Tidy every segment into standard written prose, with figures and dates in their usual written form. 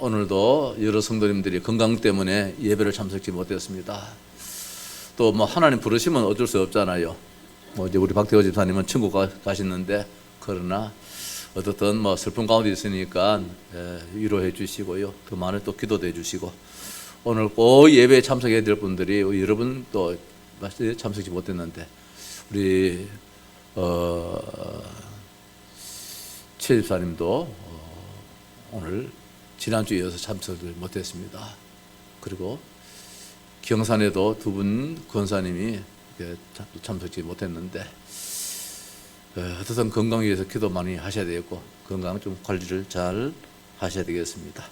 오늘도 여러 성도님들이 건강 때문에 예배를 참석지 못했습니다. 또 뭐 하나님 부르시면 어쩔 수 없잖아요. 뭐 이제 우리 박태호 집사님은 천국 가시는데, 그러나 어떻든 뭐 슬픔 가운데 있으니까 위로해 주시고요. 그 많은 또 기도도 해 주시고, 오늘 꼭 예배에 참석해야 될 분들이 여러분 또 참석지 못했는데, 우리 최 집사님도 오늘 지난주에 이어서 참석을 못했습니다. 그리고 경산에도 두 분 권사님이 참석지 못했는데, 어떻든 건강 위해서 기도 많이 하셔야 되겠고, 건강 좀 관리를 잘 하셔야 되겠습니다.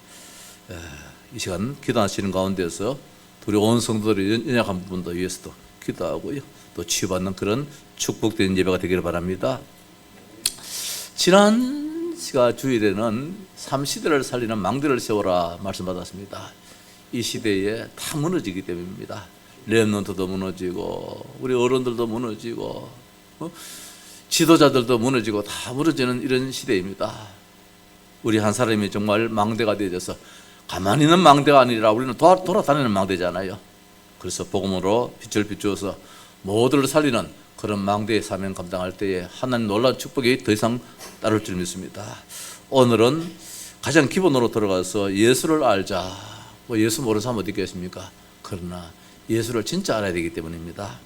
이 시간 기도하시는 가운데서 우리 온 성도들이 연약한 부분도 위해서도 기도하고요, 또 치유받는 그런 축복된 예배가 되기를 바랍니다. 지난 주일에는 3시대를 살리는 망대를 세워라 말씀받았습니다. 이 시대에 다 무너지기 때문입니다. 렘넌트도 무너지고, 우리 어른들도 무너지고, 지도자들도 무너지고, 다 무너지는 이런 시대입니다. 우리 한 사람이 정말 망대가 되어져서, 가만히 있는 망대가 아니라 우리는 돌아다니는 망대잖아요. 그래서 복음으로 빛을 비추어서 모두를 살리는 그런 망대의 사명 감당할 때에 하나님 놀라운 축복이 더 이상 따를 줄 믿습니다. 오늘은 가장 기본으로 들어가서 예수를 알자. 뭐 예수 모르는 사람 어디 있겠습니까? 그러나 예수를 진짜 알아야 되기 때문입니다.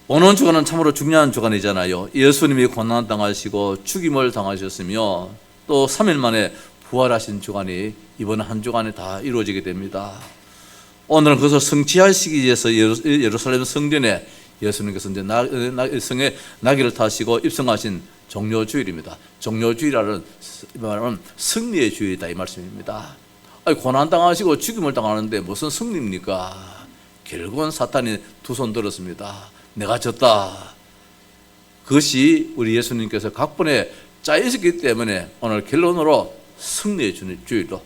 오는 주간은 참으로 중요한 주간이잖아요. 예수님이 고난 당하시고 죽임을 당하셨으며 또 3일 만에 부활하신 주간이 이번 한 주간에 다 이루어지게 됩니다. 오늘은 그것을 성취하시기 위해서 예루살렘 성전에 예수님께서 이제 성에 나귀를 타시고 입성하신 종료주일입니다. 종료주일이라는 말은 승리의 주일이다, 이 말씀입니다. 고난 당하시고 죽임을 당하는데 무슨 승리입니까? 결국은 사탄이 두 손 들었습니다. 내가 졌다. 그것이 우리 예수님께서 각본에 짜여있기 때문에 오늘 결론으로 승리의 주일로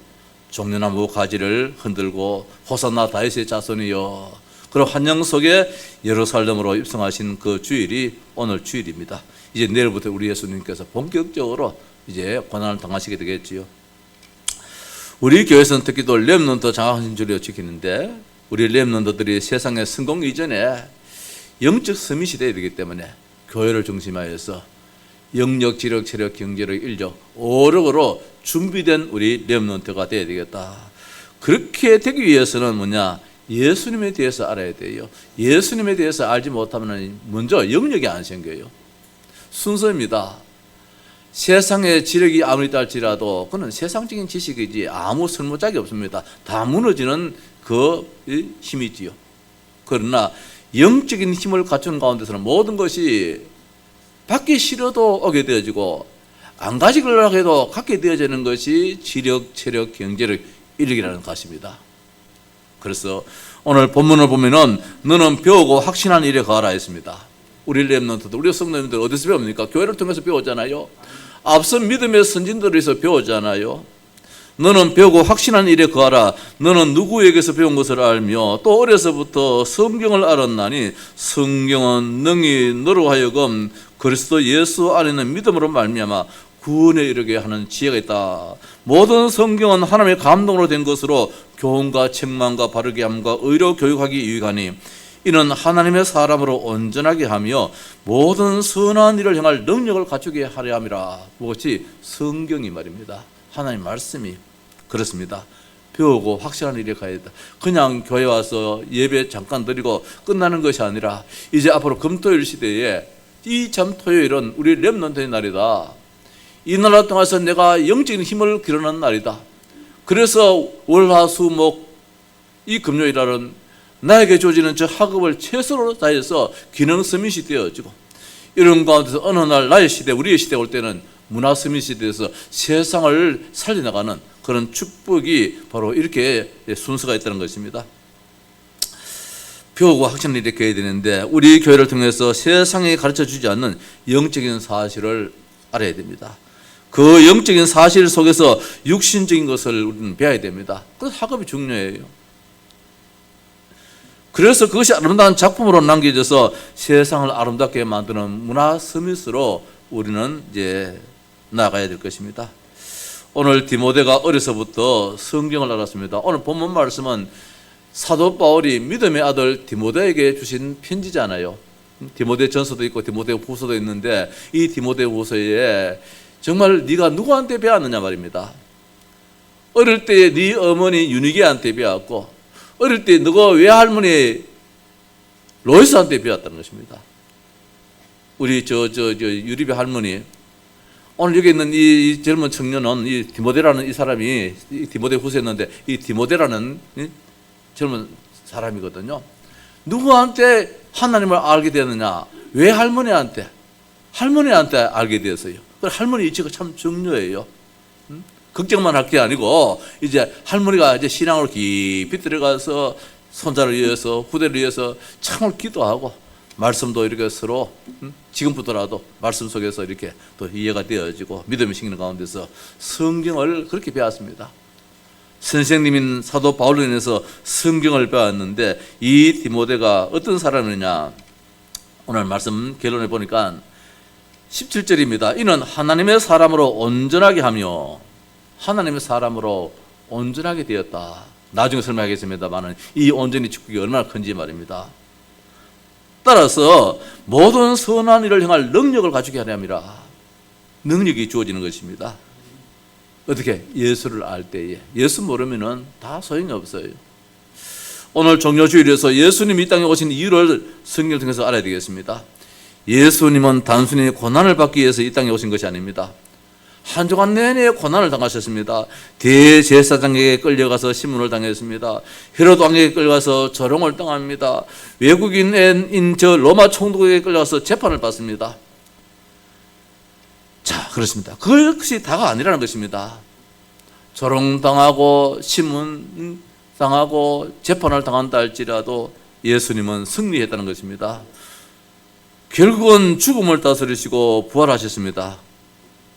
종려나무 가지를 흔들고 호산나 다윗의 자손이여, 그리고 환영 속에 예루살렘으로 입성하신 그 주일이 오늘 주일입니다. 이제 내일부터 우리 예수님께서 본격적으로 이제 고난을 당하시게 되겠지요. 우리 교회에서는 특히 또 렘넌트 장학신주를 지키는데, 우리 렘넌트들이 세상의 성공 이전에 영적 서밋이 되어야 되기 때문에 교회를 중심하여서 영력, 지력, 체력, 경제력, 인력, 오력으로 준비된 우리 렘넌트가 되어야 되겠다. 그렇게 되기 위해서는 뭐냐? 예수님에 대해서 알아야 돼요. 예수님에 대해서 알지 못하면 먼저 영역이 안 생겨요. 순서입니다. 세상의 지력이 아무리 딸지라도 그는 세상적인 지식이지 아무 쓸모짝이 없습니다. 다 무너지는 그 힘이지요. 그러나 영적인 힘을 갖추는 가운데서는 모든 것이 받기 싫어도 오게 되어지고, 안 가지려고 해도 갖게 되어지는 것이 지력, 체력, 경제력, 인력이라는 것입니다. 그래서 오늘 본문을 보면은 너는 배우고 확신한 일에 가라 했습니다. 우리 렘넌트들, 우리 성도님들 어디서 배웁니까? 교회를 통해서 배웠잖아요. 앞선 믿음의 선진들에서 배웠잖아요. 너는 배우고 확신한 일에 거하라. 너는 누구에게서 배운 것을 알며 또 어려서부터 성경을 알았나니 성경은 능히 너로 하여금 그리스도 예수 안에는 믿음으로 말미암아 구원에 이르게 하는 지혜가 있다. 모든 성경은 하나님의 감동으로 된 것으로 교훈과 책망과 바르게 함과 의로 교육하기 유익하니 이는 하나님의 사람으로 온전하게 하며 모든 선한 일을 행할 능력을 갖추게 하려 함이라. 그것이 성경이 말입니다. 하나님 말씀이 그렇습니다. 배우고 확실한 일에 가야 된다. 그냥 교회 와서 예배 잠깐 드리고 끝나는 것이 아니라 이제 앞으로 금토일 시대에 이 참 토요일은 우리 렘넌트의 날이다. 이 나라 통해서 내가 영적인 힘을 기르는 날이다. 그래서 월화수목 이 금요일날은 나에게 주어지는 저 학업을 최선으로 다해서 기능 서밋이 되어지고, 이런 가운데서 어느 날 나의 시대, 우리의 시대 올 때는 문화 서밋이 되어서 세상을 살려나가는 그런 축복이 바로 이렇게 순서가 있다는 것입니다. 배우고 확신을 이렇게 해야 되는데, 우리 교회를 통해서 세상에 가르쳐주지 않는 영적인 사실을 알아야 됩니다. 그 영적인 사실 속에서 육신적인 것을 우리는 배워야 됩니다. 그래서 학업이 중요해요. 그래서 그것이 아름다운 작품으로 남겨져서 세상을 아름답게 만드는 문화 서밋으로 우리는 이제 나아가야 될 것입니다. 오늘 디모데가 어려서부터 성경을 알았습니다. 오늘 본문 말씀은 사도 바울이 믿음의 아들 디모데에게 주신 편지잖아요. 디모데 전서도 있고 디모데 후서도 있는데 이 디모데 후서에 정말 네가 누구한테 배웠느냐 말입니다. 어릴 때 네 어머니 유니게한테 배웠고 어릴 때 너가 외할머니 로이스한테 배웠다는 것입니다. 우리 유리배 할머니, 오늘 여기 있는 이 젊은 청년은 이 디모데라는 이 사람이 이 디모데 후서였는데 이 디모데라는 젊은 사람이거든요. 누구한테 하나님을 알게 되었느냐? 왜 할머니한테 알게 되었어요. 할머니 이치가 참 중요해요. 걱정만 할 게 아니고 이제 할머니가 이제 신앙으로 깊이 들어가서 손자를 위해서 후대를 위해서 참을 기도하고 말씀도 이렇게 서로 지금부터라도 말씀 속에서 이렇게 또 이해가 되어지고 믿음이 생기는 가운데서 성경을 그렇게 배웠습니다. 선생님인 사도 바울로 인해서 성경을 배웠는데 이 디모데가 어떤 사람이냐? 오늘 말씀 결론에 보니까 17절입니다. 이는 하나님의 사람으로 온전하게 하며 하나님의 사람으로 온전하게 되었다. 나중에 설명하겠습니다만 이 온전히 축복이 얼마나 큰지 말입니다. 따라서 모든 선한 일을 행할 능력을 가지게 하려 함이라. 능력이 주어지는 것입니다. 어떻게? 예수를 알 때에. 예수 모르면은 다 소용이 없어요. 오늘 종료주일에서 예수님이 이 땅에 오신 이유를 성경을 통해서 알아야 되겠습니다. 예수님은 단순히 고난을 받기 위해서 이 땅에 오신 것이 아닙니다. 한 주간 내내 고난을 당하셨습니다. 대제사장에게 끌려가서 신문을 당했습니다. 헤롯 왕에게 끌려가서 조롱을 당합니다. 외국인인 저 로마 총독에게 끌려가서 재판을 받습니다. 자, 그렇습니다. 그것이 다가 아니라는 것입니다. 조롱당하고 신문 당하고 재판을 당한다 할지라도 예수님은 승리했다는 것입니다. 결국은 죽음을 다스리시고 부활하셨습니다.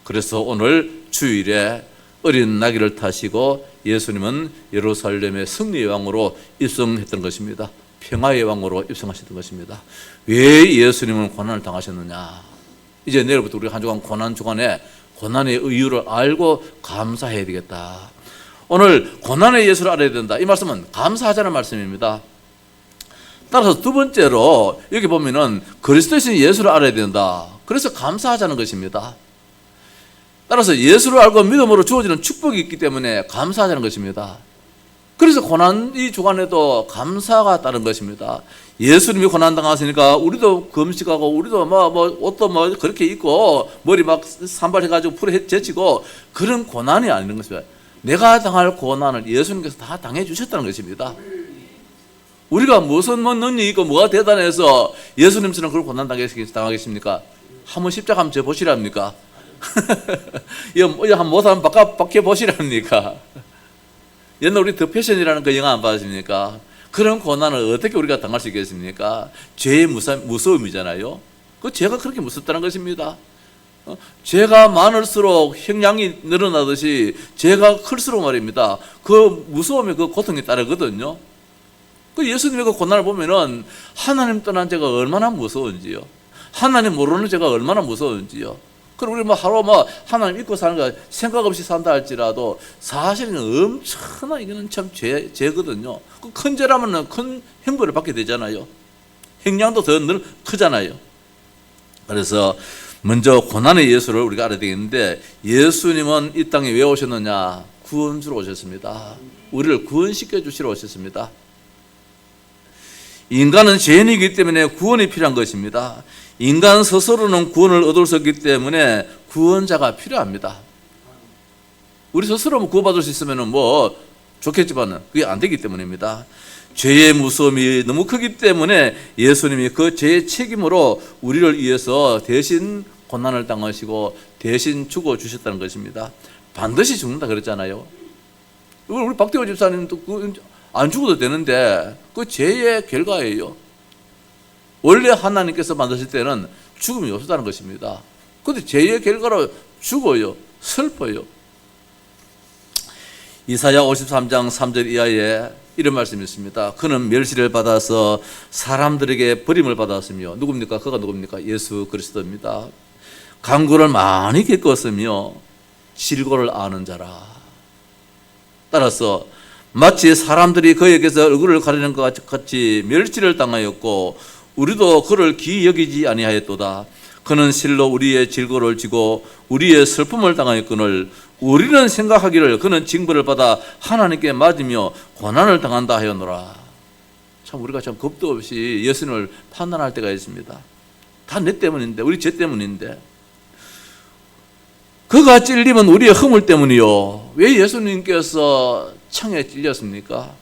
그래서 오늘 주일에 어린 나귀를 타시고 예수님은 예루살렘의 승리의 왕으로 입성했던 것입니다. 평화의 왕으로 입성하셨던 것입니다. 왜 예수님은 고난을 당하셨느냐? 이제 내일부터 우리가 한 주간 고난 주간에 고난의 이유를 알고 감사해야 되겠다. 오늘 고난의 예수를 알아야 된다. 이 말씀은 감사하자는 말씀입니다. 따라서 두 번째로 여기 보면은 그리스도이신 예수를 알아야 된다. 그래서 감사하자는 것입니다. 따라서 예수를 알고 믿음으로 주어지는 축복이 있기 때문에 감사하자는 것입니다. 그래서 고난 이 주간에도 감사가 따른 것입니다. 예수님이 고난 당하시니까 우리도 금식하고 우리도 옷도 그렇게 입고 머리 막 산발해가지고 풀에 제치고 그런 고난이 아닌 것입니다. 내가 당할 고난을 예수님께서 다 당해 주셨다는 것입니다. 우리가 무슨 능력이 있고 뭐가 대단해서 예수님처럼 그런 고난 당하겠습니까? 한번 십자가 한번 져보시랍니까? 한 모사 한번 박혀보시랍니까? 옛날 우리 더 패션이라는 그 영화 안 봤습니까? 그런 고난을 어떻게 우리가 당할 수 있겠습니까? 죄의 무서움이잖아요. 그 죄가 그렇게 무섭다는 것입니다. 죄가 많을수록 형량이 늘어나듯이 죄가 클수록 말입니다. 그 무서움에 그 고통이 따르거든요. 그 예수님의 그 고난을 보면은 하나님 떠난 죄가 얼마나 무서운지요. 하나님 모르는 죄가 얼마나 무서운지요. 그럼 우리 하루 하나님 믿고 사는 거 생각 없이 산다 할지라도 사실은 엄청나 이거는 참 죄거든요. 그 큰 죄라면 큰 형벌을 받게 되잖아요. 형량도 더 크잖아요. 그래서 먼저 고난의 예수를 우리가 알아야 되겠는데 예수님은 이 땅에 왜 오셨느냐? 구원주로 오셨습니다. 우리를 구원시켜 주시러 오셨습니다. 인간은 죄인이기 때문에 구원이 필요한 것입니다. 인간 스스로는 구원을 얻을 수 없기 때문에 구원자가 필요합니다. 우리 스스로 구원받을 수 있으면 좋겠지만 그게 안 되기 때문입니다. 죄의 무서움이 너무 크기 때문에 예수님이 그 죄의 책임으로 우리를 위해서 대신 고난을 당하시고 대신 죽어주셨다는 것입니다. 반드시 죽는다 그랬잖아요. 우리 박대호 집사님도 안 죽어도 되는데 그 죄의 결과예요. 원래 하나님께서 만드실 때는 죽음이 없었다는 것입니다. 그런데 죄의 결과로 죽어요. 슬퍼요. 이사야 53장 3절 이하에 이런 말씀이 있습니다. 그는 멸시를 받아서 사람들에게 버림을 받았으며 누굽니까? 그가 누굽니까? 예수 그리스도입니다. 강구를 많이 겪었으며 질고를 아는 자라. 따라서 마치 사람들이 그에게서 얼굴을 가리는 것 같이 멸시를 당하였고 우리도 그를 기이 여기지 아니하였도다. 그는 실로 우리의 질고를 지고 우리의 슬픔을 당하였거늘 우리는 생각하기를 그는 징벌을 받아 하나님께 맞으며 고난을 당한다 하였노라. 참 우리가 참 겁도 없이 예수님을 판단할 때가 있습니다. 다 내 때문인데, 우리 죄 때문인데. 그가 찔림은 우리의 허물 때문이요. 왜 예수님께서 창에 찔렸습니까?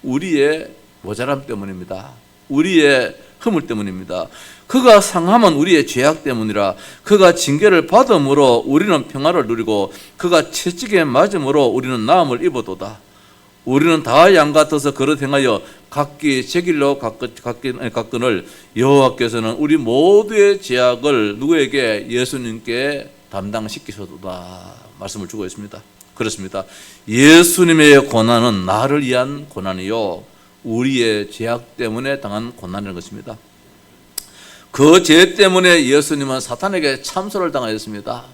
우리의 모자람 때문입니다. 우리의 허물 때문입니다. 그가 상함은 우리의 죄악 때문이라. 그가 징계를 받음으로 우리는 평화를 누리고 그가 채찍에 맞음으로 우리는 나음을 입어도다. 우리는 다 양 같아서 그릇 행하여 각기 제 길로 갔거늘 여호와께서는 우리 모두의 죄악을 누구에게? 예수님께 담당시키셔도다. 말씀을 주고 있습니다. 그렇습니다. 예수님의 고난은 나를 위한 고난이요 우리의 죄악 때문에 당한 고난인 것입니다. 그 죄 때문에 예수님은 사탄에게 참소를 당하였습니다.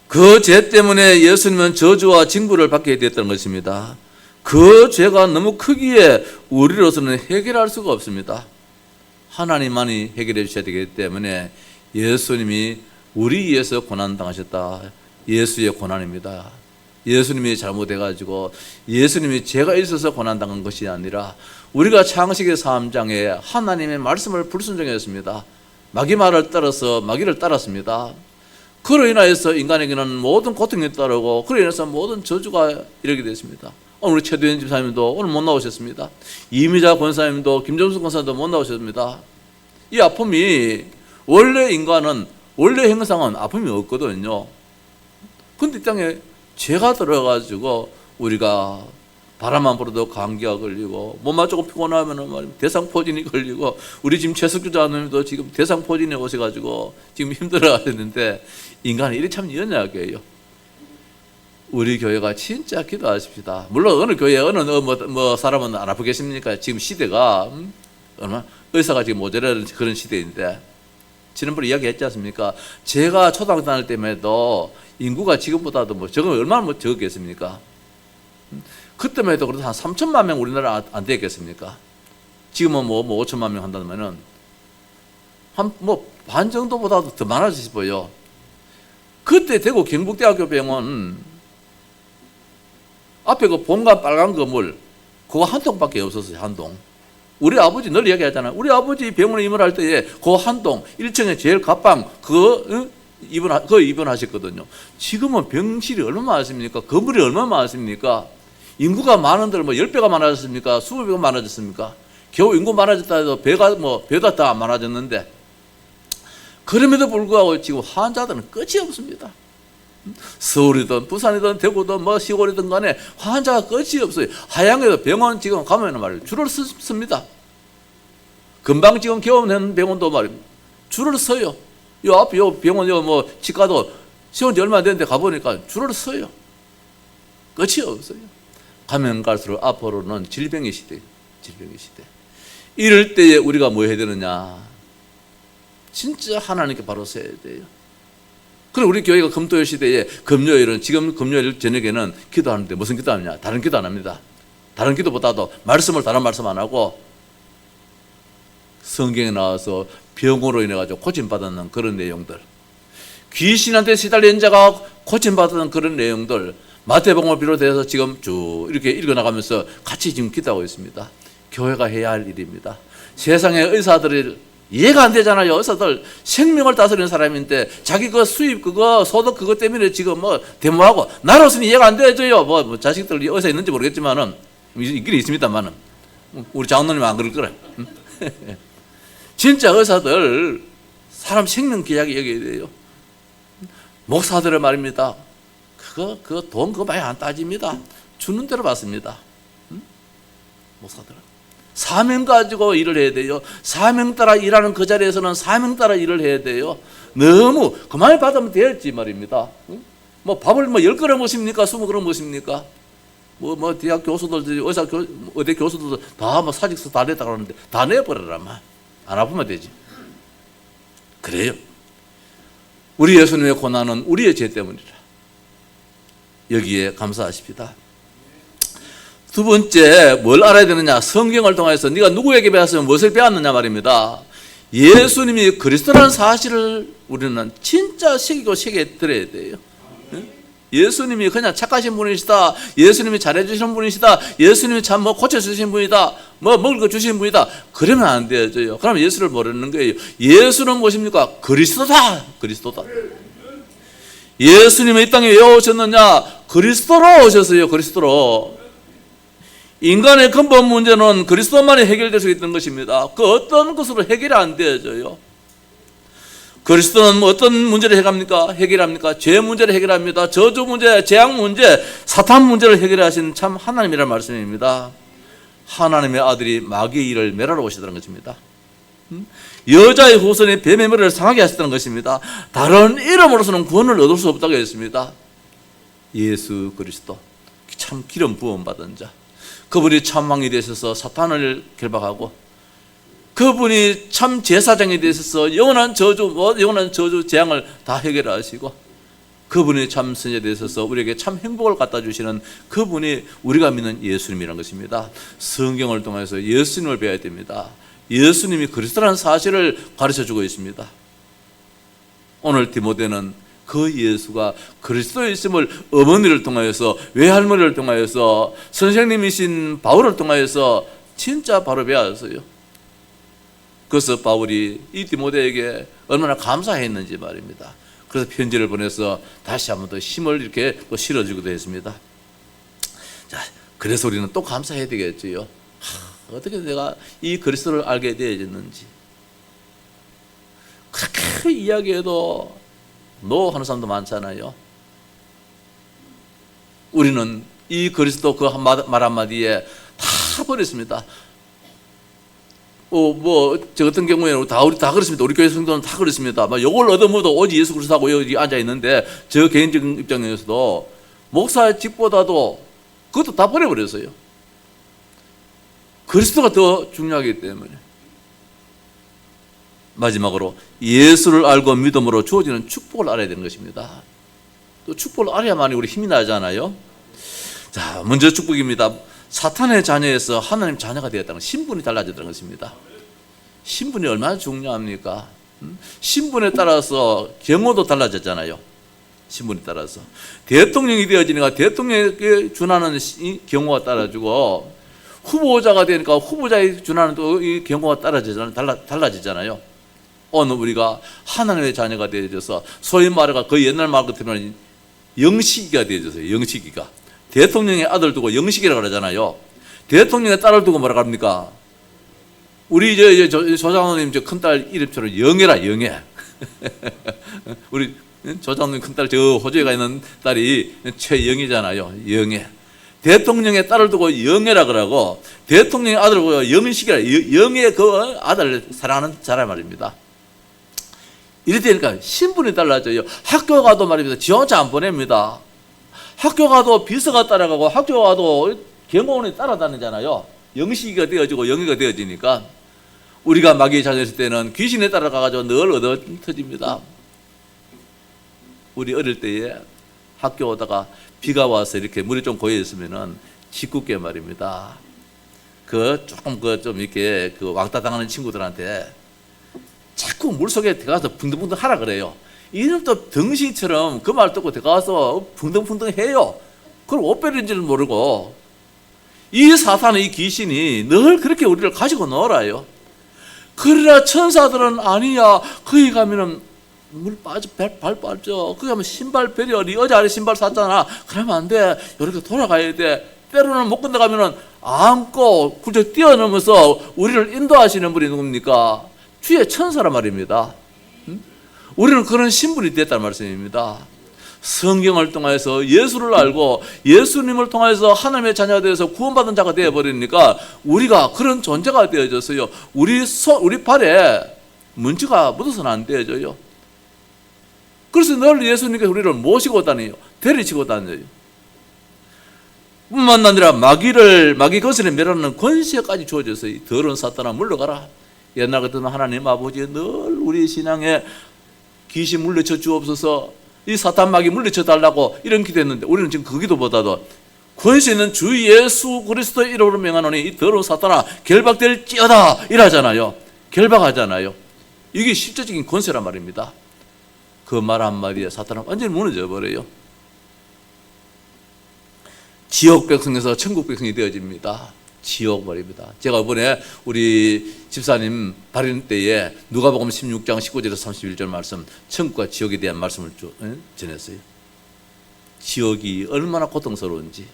그 죄 때문에 예수님은 저주와 징벌을 받게 되었던 것입니다. 그 죄가 너무 크기에 우리로서는 해결할 수가 없습니다. 하나님만이 해결해 주셔야 되기 때문에 예수님이 우리 위해서 고난당하셨다. 예수의 고난입니다. 예수님이 잘못해가지고 예수님이 죄가 있어서 고난당한 것이 아니라 우리가 창세기 3장에 하나님의 말씀을 불순종했습니다. 마귀 말을 따라서 마귀를 따랐습니다. 그로 인하여서 인간에게는 모든 고통이 따르고 그로 인해서 모든 저주가 이르게 됐습니다. 오늘 우리 최두현 집사님도 오늘 못 나오셨습니다. 이미자 권사님도 김정수 권사님도 못 나오셨습니다. 이 아픔이 원래 인간은 원래 형상은 아픔이 없거든요. 근데 이 땅에 죄가 들어가지고 우리가 바람만 불어도 감기가 걸리고 몸만 조금 피곤하면 대상포진이 걸리고 우리 지금 최석주 장로님도 지금 대상포진에 오셔가지고 지금 힘들어 하시는데 인간은 이렇게 참 연약해요. 우리 교회가 진짜 기도하십시다. 물론 어느 교회 어느 사람은 안 아프겠습니까? 지금 시대가 얼마 의사가 지금 모자라는 그런 시대인데 지난번에 이야기했지 않습니까? 제가 초등학교 다닐 때에도 인구가 지금보다도 얼마나 적겠습니까? 그때만 해도 그래도 한 3천만 명 우리나라 안 되겠습니까? 지금은 5천만 명 한다면은 한 반 정도보다도 더 많아질 싶어요. 그때 대구 경북대학교 병원 앞에 그 본관 빨간 건물 그거 한 동밖에 없었어요. 한 동. 우리 아버지 늘 이야기하잖아요. 우리 아버지 병원에 입원할 때에 그 한 동 1층에 제일 갑방 그거 입원하셨거든요. 지금은 병실이 얼마나 많습니까? 건물이 얼마나 많습니까? 인구가 많은데 10배가 많아졌습니까? 20배가 많아졌습니까? 겨우 인구 많아졌다 해도 배가 다 안 많아졌는데 그럼에도 불구하고 지금 환자들은 끝이 없습니다. 서울이든 부산이든 대구든 시골이든 간에 환자가 끝이 없어요. 하양에도 병원 지금 가면 말이에요. 줄을 섭니다. 금방 지금 개원한 병원도 말입니다. 줄을 서요. 요 앞에 요 병원 치과도 세운 지 얼마 안 됐는데 가보니까 줄을 서요. 끝이 없어요. 가면 갈수록 앞으로는 질병의 시대예요. 질병의 시대. 이럴 때에 우리가 뭐 해야 되느냐? 진짜 하나님께 바로 서야 돼요. 그리고 우리 교회가 금토일 시대에 금요일은 지금 금요일 저녁에는 기도하는데 무슨 기도하느냐? 다른 기도 안 합니다. 다른 기도보다도 다른 말씀 안 하고 성경에 나와서 병으로 인해 가지고 고침받았는 그런 내용들, 귀신한테 시달린 자가 고침받았는 그런 내용들 마태복음을 비롯해서 지금 쭉 이렇게 읽어나가면서 같이 지금 기도하고 있습니다. 교회가 해야 할 일입니다. 세상의 의사들이 이해가 안 되잖아요. 의사들 생명을 다스리는 사람인데 자기 그 수입 소득 그거 때문에 지금 데모하고 나로서는 이해가 안 되죠요. 자식들 의사 있는지 모르겠지만은 있긴 있습니다만은 우리 장로님 안 그럴 거래. 진짜 의사들 사람 생명 귀하게 여겨야 돼요. 목사들의 말입니다. 그거 돈 그거 많이 안 따집니다. 주는 대로 받습니다. 목사들은 사명 가지고 일을 해야 돼요. 사명 따라 일하는 그 자리에서는 사명 따라 일을 해야 돼요. 너무 그만 받으면 될지 말입니다. 밥을 10그릇 먹습니까? 20그릇 먹습니까? 대학 교수들, 의대 교수들도 다 사직서 다 냈다 그러는데 다 내버려라. 안 아프면 되지. 그래요. 우리 예수님의 고난은 우리의 죄 때문이라. 여기에 감사하십니다. 두 번째, 뭘 알아야 되느냐? 성경을 통해서 네가 누구에게 배웠으면 무엇을 배웠느냐 말입니다. 예수님이 그리스도라는 사실을 우리는 진짜 새기고 새겨들어야 돼요. 예수님이 그냥 착하신 분이시다, 예수님이 잘해주시는 분이시다, 예수님이 참 고쳐주신 분이다, 먹을 거 주신 분이다, 그러면 안 되어져요. 그러면 예수를 모르는 거예요. 예수는 무엇입니까? 그리스도다. 그리스도다. 예수님이 이 땅에 왜 오셨느냐? 그리스도로 오셨어요. 그리스도로. 인간의 근본 문제는 그리스도만이 해결될 수 있는 것입니다. 그 어떤 것으로 해결이 안 되어져요. 그리스도는 어떤 문제를 해결합니까? 죄 문제를 해결합니다. 저주 문제, 재앙 문제, 사탄 문제를 해결하신 참 하나님이라는 말씀입니다. 하나님의 아들이 마귀의 일을 멸하러 오시다는 것입니다. 여자의 후손이 뱀의 머리를 상하게 하셨다는 것입니다. 다른 이름으로서는 구원을 얻을 수 없다고 했습니다. 예수 그리스도, 참 기름 부음 받은 자, 그분이 참 왕이 되셔서 사탄을 결박하고, 그분이 참 제사장이 되셔서 영원한 저주, 재앙을 다 해결하시고, 그분이 참 선지자 되셔서 우리에게 참 행복을 갖다 주시는 그분이 우리가 믿는 예수님이라는 것입니다. 성경을 통해서 예수님을 배워야 됩니다. 예수님이 그리스도라는 사실을 가르쳐주고 있습니다. 오늘 디모데는 그 예수가 그리스도이심을 어머니를 통하여서, 외할머니를 통하여서, 선생님이신 바울을 통하여서 진짜 바로 배웠어요. 그래서 바울이 이 디모데에게 얼마나 감사했는지 말입니다. 그래서 편지를 보내서 다시 한번 더 힘을 이렇게 또 실어주기도 했습니다. 자, 그래서 우리는 또 감사해야 되겠지요. 어떻게 내가 이 그리스도를 알게 되어졌는지. 그렇게 이야기해도 노 하는 사람도 많잖아요. 우리는 이 그리스도 그 말 한마디에 다 버렸습니다. 저 같은 경우에는 우리 다 그렇습니다. 우리 교회 성도는 다 그렇습니다. 요걸 얻어먹어도 오직 예수 그리스도하고 여기 앉아 있는데, 저 개인적인 입장에서도 목사 직보다도 그것도 다 버려버렸어요. 그리스도가 더 중요하기 때문에. 마지막으로 예수를 알고 믿음으로 주어지는 축복을 알아야 되는 것입니다. 또 축복을 알아야만이 우리 힘이 나잖아요. 자, 먼저 축복입니다. 사탄의 자녀에서 하나님 자녀가 되었다는 신분이 달라졌다는 것입니다. 신분이 얼마나 중요합니까? 신분에 따라서 경호도 달라졌잖아요. 신분에 따라서 대통령이 되어지니까 대통령에 준하는 경호가 따라주고, 후보자가 되니까 후보자에 준하는 또 이 경호가 달라지잖아요. 오늘 우리가 하나님의 자녀가 되어져서, 소위 말해가 그 옛날 말 같으면 영식이가 되어져서요. 영식이가 대통령의 아들 두고 영식이라고 그러잖아요. 대통령의 딸을 두고 뭐라고 합니까? 우리 조장로님 큰딸 이름처럼 영애라, 영애. 우리 조장로님 큰딸 저 호주에 가 있는 딸이 최영이잖아요. 영애. 대통령의 딸을 두고 영애라 그러고, 대통령의 아들을 두고 영식이라, 영애 그 아들을 사랑하는 자라 말입니다. 이래 되니까 신분이 달라져요. 학교 가도 말입니다. 지 혼자 안 보냅니다. 학교 가도 비서가 따라가고, 학교 가도 경호원이 따라다니잖아요. 영식이가 되어지고 영희가 되어지니까. 우리가 마귀의 자녀였을 때는 귀신에 따라가가지고 늘 얻어터집니다. 우리 어릴 때에 학교 오다가 비가 와서 이렇게 물이 좀 고여 있으면은 짓궂게 말입니다. 조금 좀 이렇게 왕따 당하는 친구들한테 자꾸 물 속에 들어가서 붕덩붕덩 하라 그래요. 이놈도 덩신처럼 그 말 듣고 들어가서 붕덩붕덩 해요. 그걸 옷 베리는 줄 모르고. 이 사탄의 이 귀신이 늘 그렇게 우리를 가지고 놀아요. 그러나 천사들은 아니야. 거기 가면은 물 빠져, 발 빠져. 거기 가면 신발 베려. 네 어제 아래 신발 샀잖아. 그러면 안 돼. 이렇게 돌아가야 돼. 때로는 못 건너가면은 안고 굴쩍 뛰어넘어서 우리를 인도하시는 분이 누굽니까? 주의 천사란 말입니다. 우리는 그런 신분이 됐다는 말씀입니다. 성경을 통해서 예수를 알고 예수님을 통해서 하나님의 자녀가 되어서 구원받은 자가 되어버리니까 우리가 그런 존재가 되어졌어요. 우리 발에 먼지가 묻어서는 안 되어져요. 그래서 늘 예수님께서 우리를 모시고 다녀요. 데리치고 다녀요. 뿐만 아니라 마귀 거슬에 멸하는 권세까지 주어졌어요. 더러운 사탄아 물러가라. 옛날 같은 하나님 아버지 늘 우리 신앙에 귀신 물리쳐 주옵소서, 이 사탄 마귀 물리쳐 달라고 이런 기도했는데, 우리는 지금 그 기도보다도 권세 있는 주 예수 그리스도의 이름으로 명하노니 이 더러운 사탄아 결박될지어다 이러잖아요. 결박하잖아요. 이게 실제적인 권세란 말입니다. 그 말 한마디에 사탄은 완전히 무너져 버려요. 지옥 백성에서 천국 백성이 되어집니다. 지옥 말입니다. 제가 이번에 우리 집사님 발인 때에 누가복음 16장 19절에서 31절 말씀, 천국과 지옥에 대한 말씀을 전했어요. 지옥이 얼마나 고통스러운지,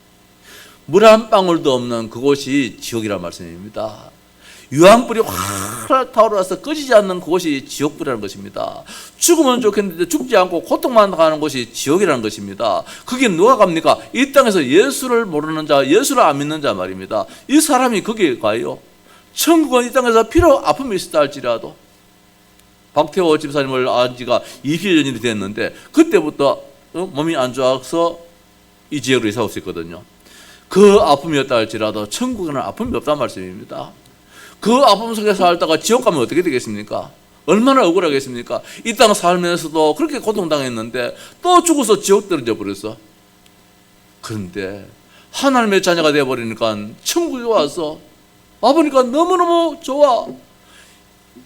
물 한 방울도 없는 그곳이 지옥이라는 말씀입니다. 유황불이 활활 타오르서 꺼지지 않는 그곳이 지옥불이라는 것입니다. 죽으면 좋겠는데 죽지 않고 고통만 당하는 곳이 지옥이라는 것입니다. 그게 누가 갑니까? 이 땅에서 예수를 모르는 자, 예수를 안 믿는 자 말입니다. 이 사람이 거기에 가요. 천국은 이 땅에서 비록 아픔이 있었다 할지라도, 박태호 집사님을 안 지가 20여 년이 됐는데 그때부터 몸이 안 좋아서 이 지역으로 이사 왔었거든요. 그 아픔이었다 할지라도 천국에는 아픔이 없단 말씀입니다. 그 아픔 속에 살다가 지옥 가면 어떻게 되겠습니까? 얼마나 억울하겠습니까? 이 땅 살면서도 그렇게 고통당했는데 또 죽어서 지옥 떨어져 버렸어. 그런데 하나님의 자녀가 되어버리니까 천국에 와서 와보니까 너무너무 좋아.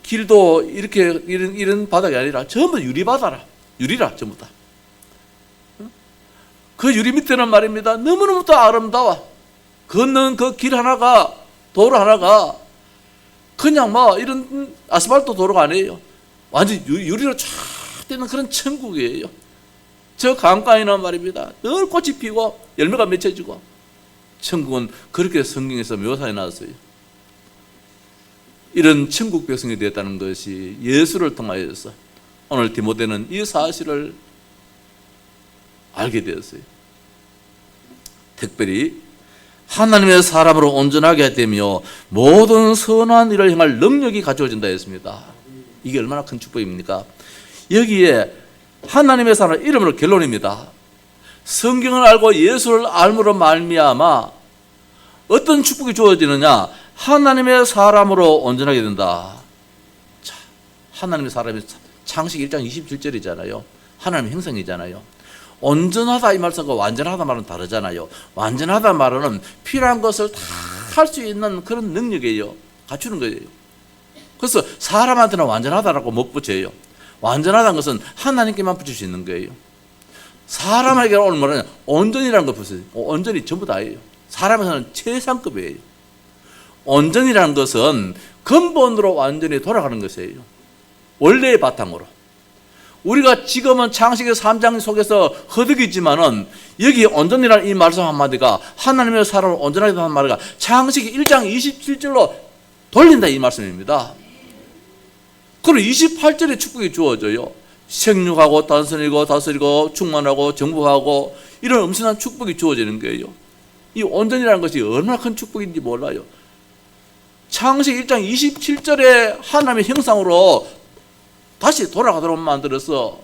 길도 이렇게 이런 바닥이 아니라 전부 유리바다라. 유리라 전부 다. 그 유리 밑에는 말입니다, 너무너무 또 아름다워. 걷는 그 길 하나가, 도로 하나가 그냥 뭐 이런 아스팔트 도로가 아니에요. 완전 유리로 쫙 되는 그런 천국이에요. 저 강가에는 말입니다, 늘 꽃이 피고 열매가 맺혀지고. 천국은 그렇게 성경에서 묘사해 놨어요. 이런 천국 백성이 되었다는 것이 예수를 통하여서 오늘 디모데는 이 사실을 알게 되었어요. 특별히 하나님의 사람으로 온전하게 되며 모든 선한 일을 행할 능력이 갖춰진다 했습니다. 이게 얼마나 큰 축복입니까? 여기에 하나님의 사람 이름으로 결론입니다. 성경을 알고 예수를 알므로 말미암아 어떤 축복이 주어지느냐? 하나님의 사람으로 온전하게 된다. 자, 하나님의 사람이 창세기 1장 27절이잖아요. 하나님의 형상이잖아요. 온전하다 이 말씀과 완전하다 말은 다르잖아요. 완전하다 말은 필요한 것을 다 할 수 있는 그런 능력이에요. 갖추는 거예요. 그래서 사람한테는 완전하다라고 못 붙여요. 완전하다는 것은 하나님께만 붙일 수 있는 거예요. 사람에게 오늘 말은 온전이라는 걸 붙여요. 온전이 전부 다예요. 사람에서는 최상급이에요. 온전이라는 것은 근본으로 완전히 돌아가는 것이에요. 원래의 바탕으로. 우리가 지금은 창세기 3장 속에서 허덕이지만은 여기 온전이라는 이 말씀 한마디가 하나님의 사람을 온전하게 하는 말이가 창세기 1장 27절로 돌린다 이 말씀입니다. 그리고 28절에 축복이 주어져요. 생육하고 단선이고 다스리고 충만하고 정복하고 이런 엄청난 축복이 주어지는 거예요. 이 온전이라는 것이 얼마나 큰 축복인지 몰라요. 창세기 1장 27절에 하나님의 형상으로 다시 돌아가도록 만들어서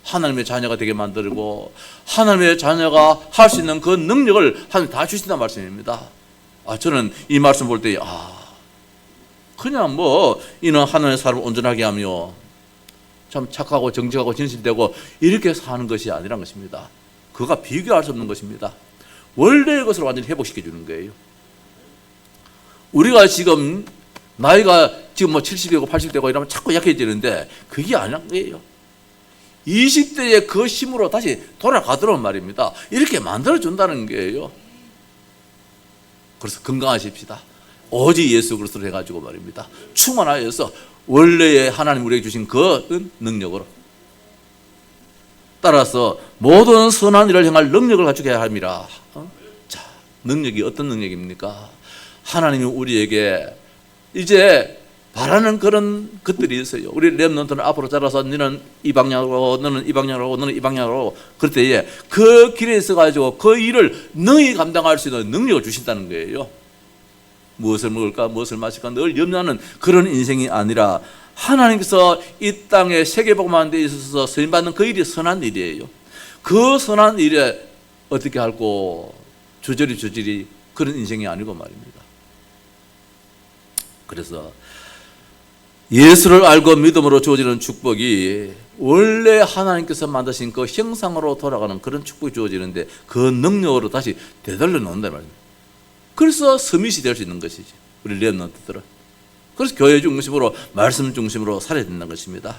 하나님의 자녀가 되게 만들고 하나님의 자녀가 할 수 있는 그 능력을 하나님 다 주신다는 말씀입니다. 저는 이 말씀 볼 때 그냥 뭐 이는 하나님의 사람을 온전하게 하며 참 착하고 정직하고 진실되고 이렇게 사는 것이 아니란 것입니다. 그가 비교할 수 없는 것입니다. 원래의 것을 완전히 회복시켜 주는 거예요. 우리가 지금 나이가 지금 뭐 70되고 80되고 이러면 자꾸 약해지는데 그게 아니란 거예요. 20대의 그 힘으로 다시 돌아가도록 말입니다. 이렇게 만들어준다는 거예요. 그래서 건강하십시다. 오직 예수 그리스도로 해가지고 말입니다. 충만하여서 원래의 하나님 우리에게 주신 그 능력으로 따라서 모든 선한 일을 행할 능력을 갖추게 함이라. 자, 능력이 어떤 능력입니까? 하나님이 우리에게 이제 바라는 그런 것들이 있어요. 우리 렘넌트는 앞으로 자라서 너는 이 방향으로, 너는 이 방향으로, 너는 이 방향으로 그럴 때에 그 길에 있어가지고 그 일을 능히 감당할 수 있는 능력을 주신다는 거예요. 무엇을 먹을까, 무엇을 마실까 늘 염려하는 그런 인생이 아니라 하나님께서 이 땅에 세계복음하는 데 있어서 쓰임받는 그 일이 선한 일이에요. 그 선한 일에 어떻게 할고 주저리 그런 인생이 아니고 말입니다. 그래서 예수를 알고 믿음으로 주어지는 축복이 원래 하나님께서 만드신 그 형상으로 돌아가는 그런 축복이 주어지는데 그 능력으로 다시 되돌려 놓는단 말입니다. 그래서 서밋이 될 수 있는 것이지, 우리 렘넌트들은. 그래서 교회 중심으로, 말씀 중심으로 살아야 된다는 것입니다.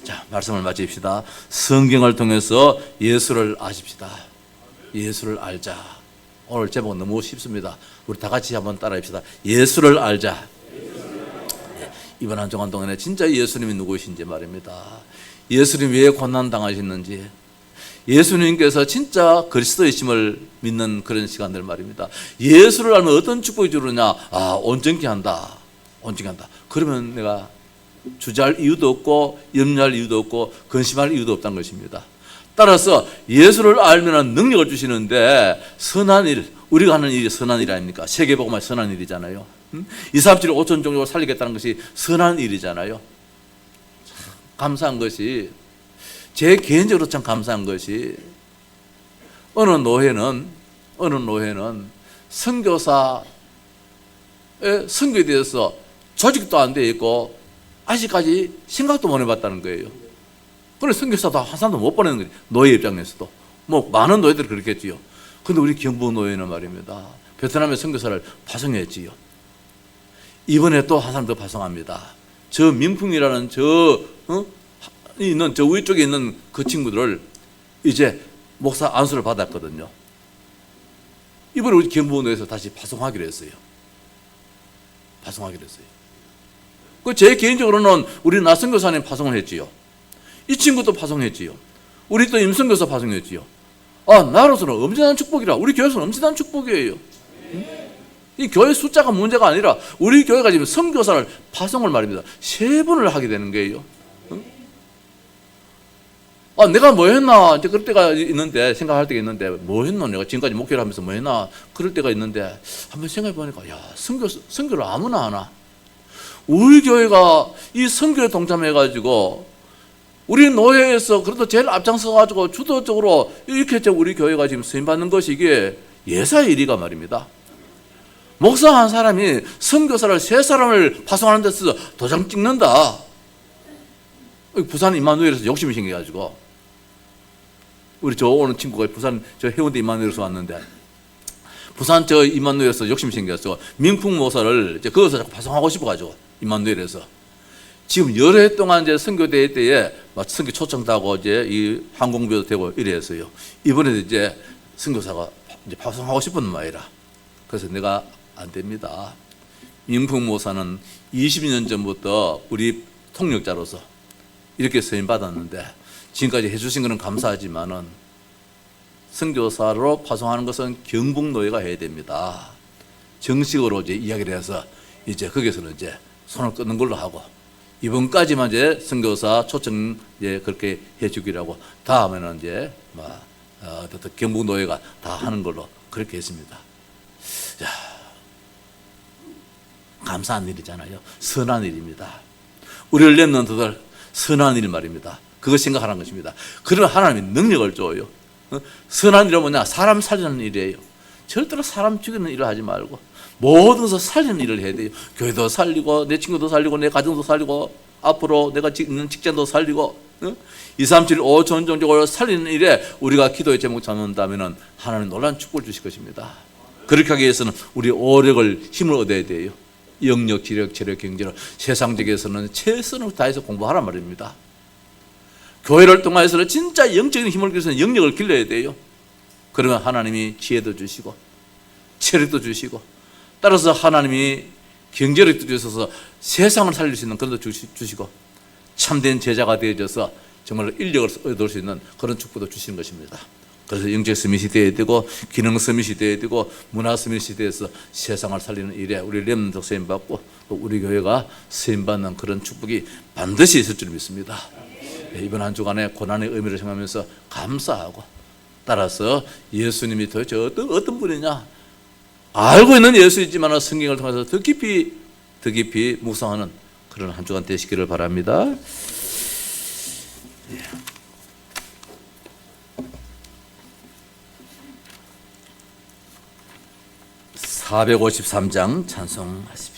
자, 말씀을 마칩시다. 성경을 통해서 예수를 아십시다. 예수를 알자. 오늘 제목은 너무 쉽습니다. 우리 다 같이 한번 따라합시다. 예수를 알자. 이번 한 주간 동안에 진짜 예수님이 누구이신지 말입니다. 예수님 왜 고난당하셨는지, 예수님께서 진짜 그리스도이심을 믿는 그런 시간들 말입니다. 예수를 알면 어떤 축복이 주느냐? 온전케 한다. 온전케 한다. 그러면 내가 주저할 이유도 없고 염려할 이유도 없고 근심할 이유도 없다는 것입니다. 따라서 예수를 알면 능력을 주시는데, 선한 일, 우리가 하는 일이 선한 일 아닙니까? 세계복음화 선한 일이잖아요. 2, 3, 7, 5천 종족을 살리겠다는 것이 선한 일이잖아요. 감사한 것이, 제 개인적으로 참 감사한 것이, 어느 노회는 선교사의 선교에 대해서 조직도 안 돼 있고 아직까지 생각도 못 해봤다는 거예요. 그래, 선교사도 한 사람도 못 보내는 거지. 노예 입장에서도. 뭐 많은 노예들이 그렇겠지요. 근데 우리 경북 노예는 말입니다, 베트남의 선교사를 파송했지요. 이번에 또 한 사람 더 파송합니다. 저 민풍이라는 저 위쪽에 있는 그 친구들을 이제 목사 안수를 받았거든요. 이번에 우리 경북노에서 다시 파송하기로 했어요. 그 제 개인적으로는 우리 나선교사님 파송을 했지요. 이 친구도 파송했지요. 우리 또 임선교사 파송했지요. 나로서는 엄청난 축복이라. 우리 교회에서는 엄청난 축복이에요. 이 교회 숫자가 문제가 아니라 우리 교회가 지금 선교사를 파송을 말입니다, 3번을 하게 되는 거예요. 내가 뭐 했나, 이제 그럴 때가 있는데, 생각할 때가 있는데, 뭐 했노? 내가 지금까지 목회를 하면서 뭐 했나? 그럴 때가 있는데, 한번 생각해 보니까, 선교를 아무나 하나? 우리 교회가 이 선교에 동참해가지고, 우리 노예에서 그래도 제일 앞장서가지고 주도적으로 이렇게 우리 교회가 지금 쓰임받는 것이 이게 예사의 일이가 말입니다. 목사 한 사람이 선교사를 3사람을 파송하는 데서 도장 찍는다. 부산 임마누엘에서 욕심이 생겨가지고, 우리 저 오는 친구가 부산 저 해운대 임마누엘에서 왔는데, 부산 저 임마누엘에서 욕심이 생겨서 민풍 목사를 이제 거기서 자꾸 파송하고 싶어가지고, 임마누엘에서 지금 여러 해 동안 이제 선교대회 때에 막 선교 초청하고 이제 이 항공비도 되고 이래서요. 이번에도 이제 선교사가 이제 파송하고 싶은 말이라. 그래서 내가 안 됩니다. 민풍 목사는 20년 전부터 우리 통역자로서 이렇게 서임 받았는데, 지금까지 해주신 것은 감사하지만은 선교사로 파송하는 것은 경북노예가 해야 됩니다. 정식으로 이제 이야기를 해서 이제 거기서는 이제 손을 끊는 걸로 하고, 이번까지만 이제 선교사 초청 이제 그렇게 해주기라고, 다음에는 이제 어떤 경북노예가 다 하는 걸로 그렇게 했습니다. 자, 감사한 일이잖아요. 선한 일입니다. 우리 렘넌트들 선한 일 말입니다. 그거 생각하는 것입니다. 그러면 하나님이 능력을 줘요. 선한 일은 뭐냐? 사람 살리는 일이에요. 절대로 사람 죽이는 일을 하지 말고 모든 것을 살리는 일을 해야 돼요. 교회도 살리고 내 친구도 살리고 내 가정도 살리고 앞으로 내가 있는 직장도 살리고 2, 3, 7, 5천 종족을 살리는 일에 우리가 기도의 제목 잡는다면 하나님 놀라운 축복을 주실 것입니다. 그렇게 하기 위해서는 우리 오력을 힘을 얻어야 돼요. 영역, 지력, 체력, 경제력, 세상적에서는 최선을 다해서 공부하란 말입니다. 교회를 통해서는 진짜 영적인 힘을 기르는 영역을 길러야 돼요. 그러면 하나님이 지혜도 주시고 체력도 주시고, 따라서 하나님이 경제력도 주셔서 세상을 살릴 수 있는 그런 것도 주시고, 참된 제자가 되어져서 정말 인력을 얻을 수 있는 그런 축복도 주시는 것입니다. 그래서 영적 서밋이 되어야 되고, 기능 서밋이 되어야 되고, 문화 서밋이 되어서 세상을 살리는 일에 우리 렘넌트 쓰임받고 또 우리 교회가 쓰임받는 그런 축복이 반드시 있을 줄 믿습니다. 이번 한 주간의 고난의 의미를 생각하면서 감사하고, 따라서 예수님이 도대체 어떤 분이냐, 알고 있는 예수이지만 성경을 통해서 더 깊이 묵상하는 그런 한 주간 되시기를 바랍니다. 453장 찬송하십시오.